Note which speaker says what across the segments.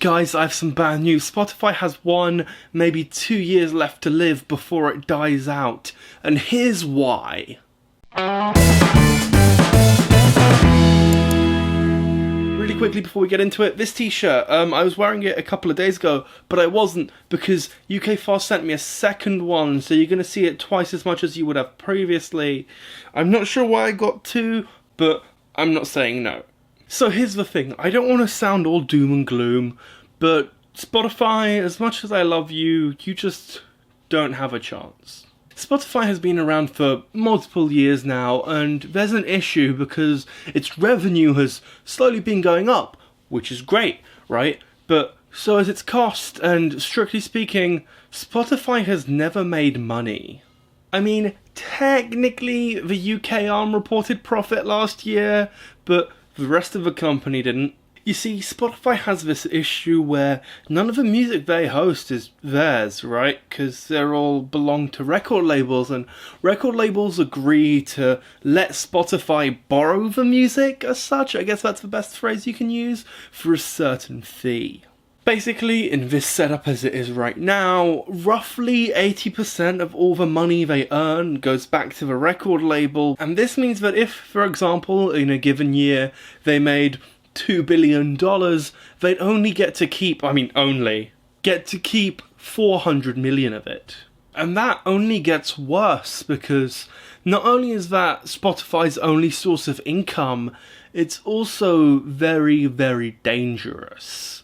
Speaker 1: Guys, I have some bad news. Spotify has 1, maybe 2 years left to live before it dies out. And here's why. Really quickly before we get into it, this t-shirt, I was wearing it a couple of days ago, but I wasn't because UK Fast sent me a second one, so you're going to see it twice as much as you would have previously. I'm not sure why I got 2, but I'm not saying no. So here's the thing, I don't want to sound all doom and gloom, but Spotify, as much as I love you, you just don't have a chance. Spotify has been around for multiple years now, and there's an issue because its revenue has slowly been going up, which is great, right? But so has its cost, and strictly speaking, Spotify has never made money. I mean, technically, the UK arm reported profit last year, but the rest of the company didn't. You see, Spotify has this issue where none of the music they host is theirs, right? Because they're all belong to record labels, and record labels agree to let Spotify borrow the music as such, I guess that's the best phrase you can use, for a certain fee. Basically, in this setup as it is right now, roughly 80% of all the money they earn goes back to the record label, and this means that if, for example, in a given year, they made $2 billion, they'd only get to keep 400 million of it. And that only gets worse because not only is that Spotify's only source of income, it's also very, very dangerous.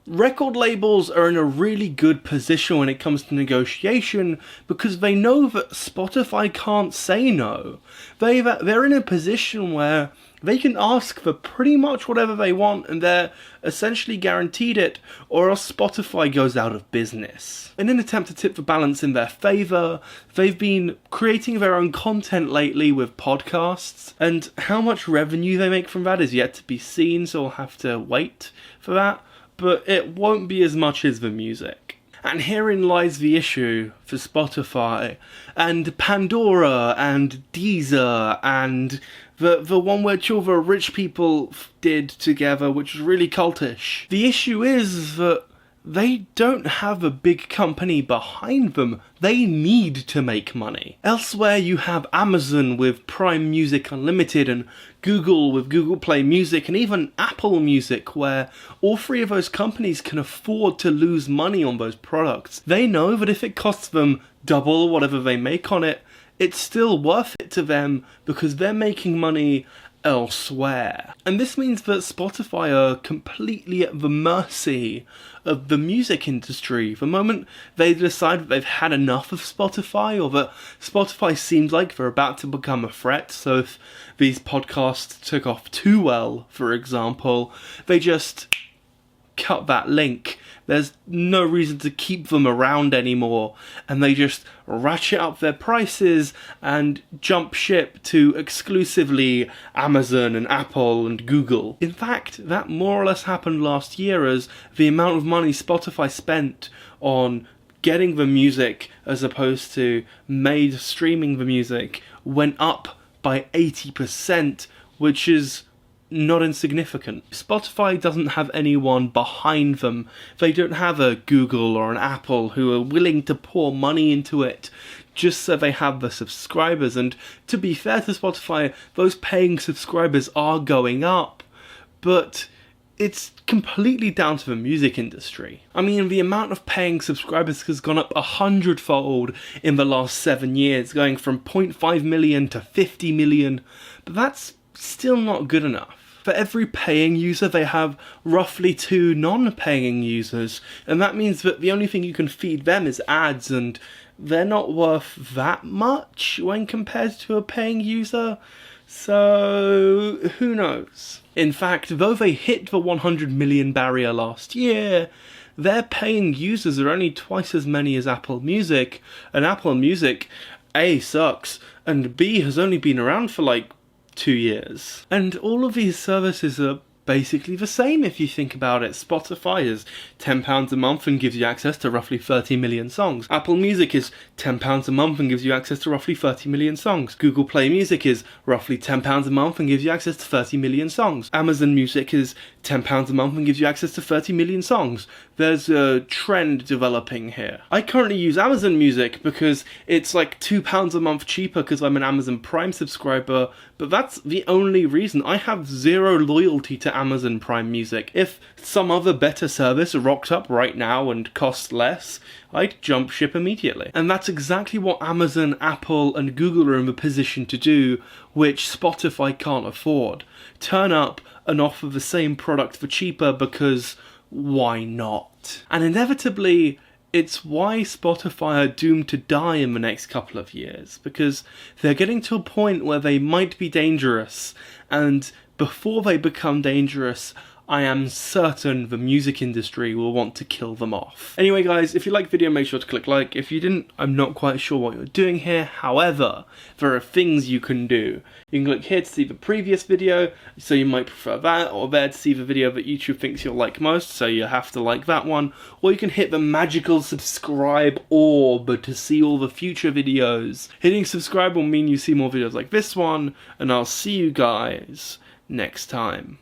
Speaker 1: Record labels are in a really good position when it comes to negotiation because they know that Spotify can't say no. They're in a position where they can ask for pretty much whatever they want and they're essentially guaranteed it, or else Spotify goes out of business. In an attempt to tip the balance in their favour, they've been creating their own content lately with podcasts, and how much revenue they make from that is yet to be seen, so we'll have to wait for that. But it won't be as much as the music. And herein lies the issue for Spotify, and Pandora, and Deezer, and the one which all the rich people did together, which was really cultish. The issue is that they don't have a big company behind them. They need to make money. Elsewhere you have Amazon with Prime Music Unlimited and Google with Google Play Music and even Apple Music, where all three of those companies can afford to lose money on those products. They know that if it costs them double whatever they make on it, it's still worth it to them because they're making money elsewhere. And this means that Spotify are completely at the mercy of the music industry. The moment they decide that they've had enough of Spotify, or that Spotify seems like they're about to become a threat, so if these podcasts took off too well, for example, they just cut that link. There's no reason to keep them around anymore, and they just ratchet up their prices and jump ship to exclusively Amazon and Apple and Google. In fact, that more or less happened last year as the amount of money Spotify spent on getting the music as opposed to streaming the music went up by 80%, which is not insignificant. Spotify doesn't have anyone behind them. They don't have a Google or an Apple who are willing to pour money into it just so they have the subscribers. And to be fair to Spotify, those paying subscribers are going up, but it's completely down to the music industry. I mean, the amount of paying subscribers has gone up 100-fold in the last 7 years, going from 0.5 million to 50 million, but that's still not good enough. For every paying user, they have roughly 2 non-paying users, and that means that the only thing you can feed them is ads, and they're not worth that much when compared to a paying user, so who knows? In fact, though they hit the 100 million barrier last year, their paying users are only twice as many as Apple Music, and Apple Music, A, sucks, and B, has only been around for like 2 years. And all of these services are basically the same if you think about it. Spotify is £10 a month and gives you access to roughly 30 million songs. Apple Music is £10 a month and gives you access to roughly 30 million songs. Google Play Music is roughly £10 a month and gives you access to 30 million songs. Amazon Music is £10 a month and gives you access to 30 million songs. There's a trend developing here. I currently use Amazon Music because it's like £2 a month cheaper because I'm an Amazon Prime subscriber, but that's the only reason. I have zero loyalty to Amazon Prime Music. If some other better service rocked up right now and cost less, I'd jump ship immediately. And that's exactly what Amazon, Apple, and Google are in the position to do, which Spotify can't afford. Turn up and offer the same product for cheaper because why not? And inevitably, it's why Spotify are doomed to die in the next couple of years, because they're getting to a point where they might be dangerous, and before they become dangerous, I am certain the music industry will want to kill them off. Anyway guys, if you liked the video, make sure to click like. If you didn't, I'm not quite sure what you're doing here. However, there are things you can do. You can click here to see the previous video, so you might prefer that, or there to see the video that YouTube thinks you'll like most, so you have to like that one. Or you can hit the magical subscribe orb to see all the future videos. Hitting subscribe will mean you see more videos like this one, and I'll see you guys next time.